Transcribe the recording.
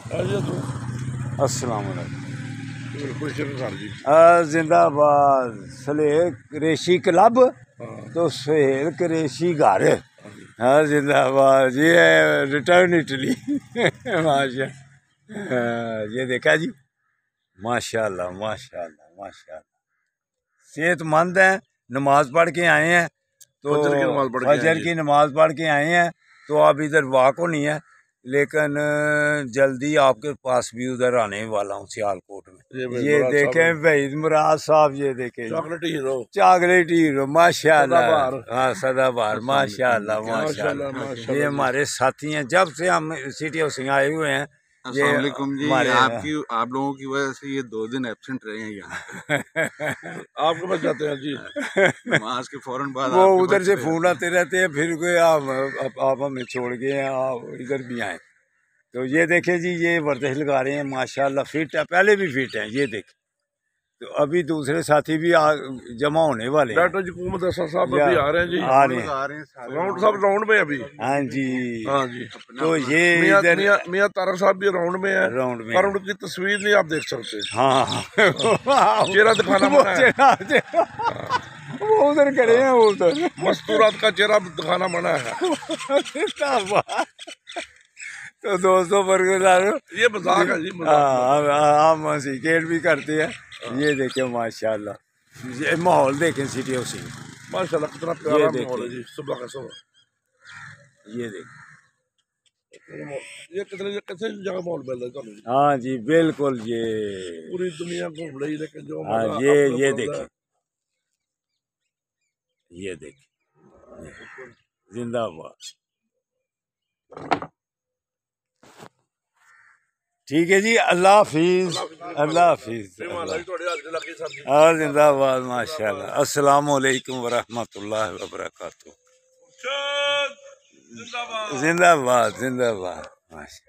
अस्सलाम वालेकुम। जी। जिंदाबाद। सलेह कुरैशी क्लब तो सुहेल कुरैशी घर। हाँ जिंदाबाद। ये रिटर्न इटली। माशा ये देखा जी, माशाल्लाह माशाल्लाह माशाल्लाह। सेहतमंद हैं, नमाज पढ़ के आए हैं तो फजर की नमाज पढ़ के आए हैं तो अब इधर वाक होनी है, लेकिन जल्दी आपके पास भी उधर आने वाला हूँ सियालकोट में। ये देखें भाई मुराद साहब, ये देखें चॉकलेट हीरो माशाल्लाह। हाँ सदाबहार माशाल्लाह माशाल्लाह। ये हमारे साथी हैं, जब से हम सिटी हाउसिंग आए हुए हैं। अस्सलामुअलैकुम जी। आप लोगों की वजह से ये 2 दिन एब्सेंट रहे हैं यहाँ। आपके पास जाते हैं जी, नमाज के फौरन बाद वो उधर से फोन आते रहते हैं, फिर कोई आप हमें छोड़ के आप इधर भी आए। तो ये देखें जी, ये वर्जिश लगा रहे हैं माशाल्लाह, फिट है, पहले भी फिट है। ये देखें, तो अभी दूसरे साथी भी जमा होने वाले हैं। डॉक्टर हुकूमत साहब अभी आ रहे हैं जी, आ रहे हैं राउंड सब राउंड में अभी। हाँ जी हाँ जी। तो ये मियां तारक साहब भी राउंड में है, राउंड में, पर उनकी तस्वीर नहीं आप देख सकते। हाँ चेहरा दिखाना मना है। वो उधर खड़े हैं, वो उधर मस्तूरात का चेहरा दिखाना मना है। तो दोस्तों बरकरार, ये मजाक है जी। हम सिकेट भी करते हैं। ये देखें माशाल्लाह, ये माहौल देखें सिटी हाउसिंग माशाल्लाह कितना प्यारा माहौल है जी सुबह का सुबह। ये देखें, ये कितने कैसे जगह माहौल मिल रहा है। हाँ जी बिल्कुल। ये पूरी दुनिया घूम रही, लेकिन जो हाँ ये देखें, ये देखें जिंदाबाद। ठीक है जी, अल्लाह हाफिज, अल्लाह हाफिज। हाँ जिंदाबाद माशाल्लाह। अस्सलाम वालेकुम वरहमतुल्लाहि वबरकातुहू। जिंदाबाद जिंदाबाद माशा।